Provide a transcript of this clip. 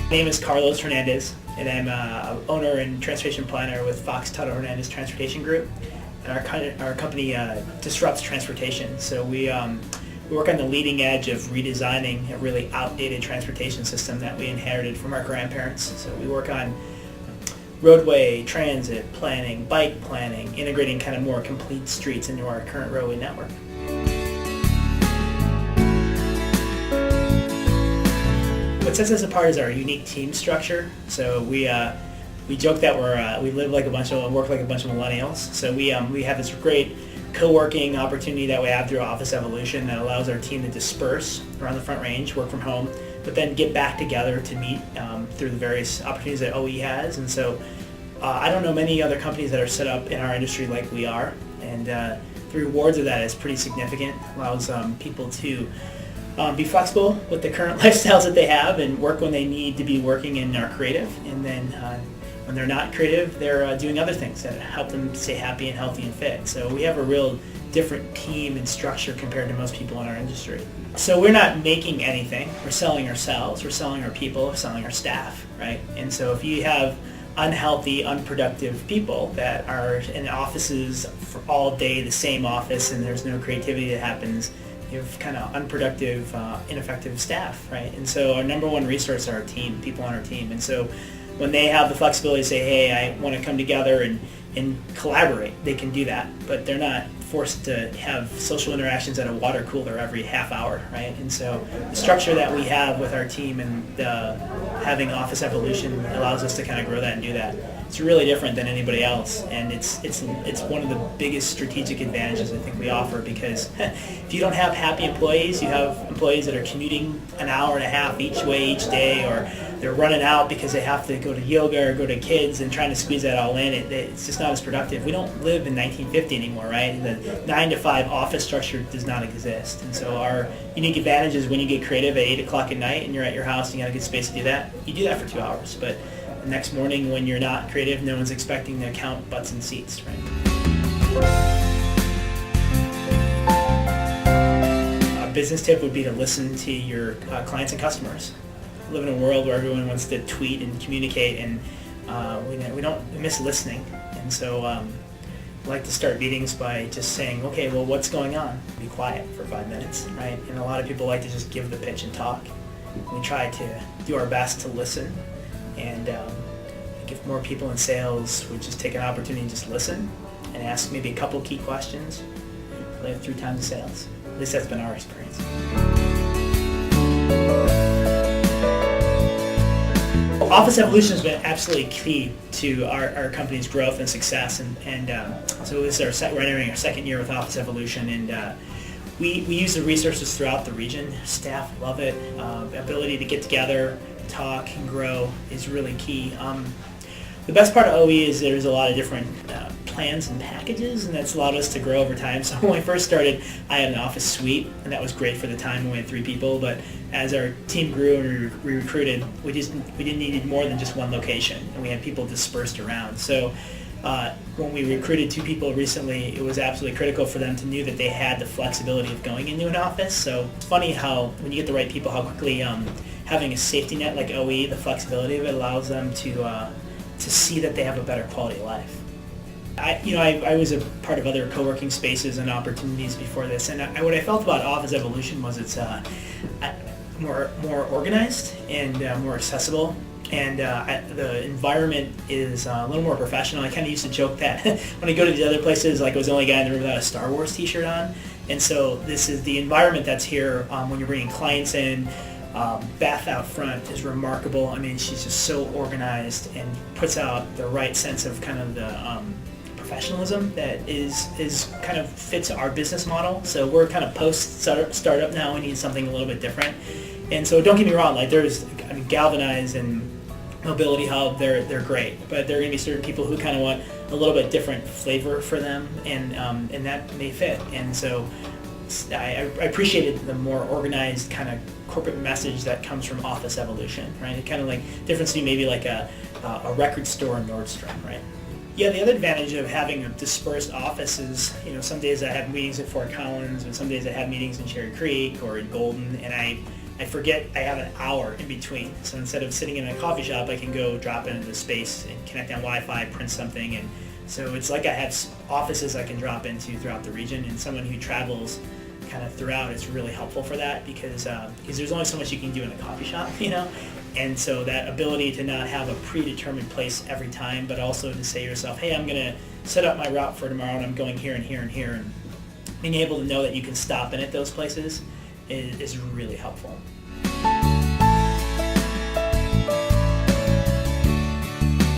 My name is Carlos Hernandez, and I'm an owner and transportation planner with Fox Tuttle Hernandez Transportation Group. And our company disrupts transportation. So we work on the leading edge of redesigning a really outdated transportation system that we inherited from our grandparents. So we work on roadway, transit planning, bike planning, integrating kind of more complete streets into our current roadway network. What sets us apart is our unique team structure. So we joke that we work like a bunch of millennials. So we have this great co-working opportunity that we have through Office Evolution that allows our team to disperse around the Front Range, work from home, but then get back together to meet through the various opportunities that OE has. And so I don't know many other companies that are set up in our industry like we are. And the rewards of that is pretty significant. Allows people to be flexible with the current lifestyles that they have and work when they need to be working and are creative. And then when they're not creative, they're doing other things that help them stay happy and healthy and fit. So we have a real different team and structure compared to most people in our industry. So we're not making anything. We're selling ourselves. We're selling our people. We're selling our staff, right? And so if you have unhealthy, unproductive people that are in offices for all day, the same office, and there's no creativity that happens, you have kind of unproductive, ineffective staff, right? And so our number one resource are our team, people on our team. And so when they have the flexibility to say, hey, I want to come together and collaborate, they can do that. But they're not forced to have social interactions at a water cooler every half hour, right? And so the structure that we have with our team and having Office Evolution allows us to kind of grow that and do that. It's really different than anybody else, and it's one of the biggest strategic advantages I think we offer, because if you don't have happy employees, you have employees that are commuting an hour and a half each way each day, or they're running out because they have to go to yoga or go to kids and trying to squeeze that all in. It's just not as productive. We don't live in 1950 anymore, right? The 9 to 5 office structure does not exist. And so our unique advantage is when you get creative at 8 o'clock at night and you're at your house and you got a good space to do that, you do that for 2 hours. But the next morning when you're not creative, no one's expecting to count butts and seats, right? A business tip would be to listen to your clients and customers. We live in a world where everyone wants to tweet and communicate, and we miss listening. And so I like to start meetings by just saying, okay, well, what's going on? Be quiet for 5 minutes, right? And a lot of people like to just give the pitch and talk. We try to do our best to listen, and if more people in sales would just take an opportunity and just listen and ask maybe a couple key questions, play it through time to sales. At least that's been our experience. Office Evolution has been absolutely key to our company's growth and success, and so this is we're entering our second year with Office Evolution, and we use the resources throughout the region. Staff love it. The ability to get together, talk, and grow is really key. The best part of OE is there's a lot of different plans and packages, and that's allowed us to grow over time. So when I first started, I had an office suite, and that was great for the time when we had 3 people. But as our team grew and we recruited, we didn't need more than just one location, and we had people dispersed around. So when we recruited 2 people recently, it was absolutely critical for them to know that they had the flexibility of going into an office. So it's funny how when you get the right people, how quickly having a safety net like OE, the flexibility of it allows them to see that they have a better quality of life. I was a part of other co-working spaces and opportunities before this, and what I felt about Office Evolution was it's more organized and more accessible, and the environment is a little more professional. I kind of used to joke that when I go to these other places, like I was the only guy in the room without a Star Wars t-shirt on, and so this is the environment that's here when you're bringing clients in. Beth out front is remarkable. I mean, she's just so organized and puts out the right sense of kind of the professionalism that is kind of fits our business model. So we're kind of post startup now. We need something a little bit different. And so don't get me wrong, like Galvanize and Mobility Hub, they're great, but there are going to be certain people who kind of want a little bit different flavor for them, and that may fit. And so I appreciated the more organized kind of corporate message that comes from Office Evolution, right? It kind of like difference to maybe like a record store in Nordstrom, right? Yeah, the other advantage of having a dispersed office is, some days I have meetings at Fort Collins, and some days I have meetings in Cherry Creek or in Golden, and I I forget I have an hour in between. So instead of sitting in a coffee shop, I can go drop into space and connect on Wi-Fi, print something. And so it's like I have offices I can drop into throughout the region, and someone who travels kind of throughout is really helpful for that because there's only so much you can do in a coffee shop, and so that ability to not have a predetermined place every time, but also to say to yourself, hey, I'm going to set up my route for tomorrow and I'm going here and here and here, and being able to know that you can stop in at those places is really helpful.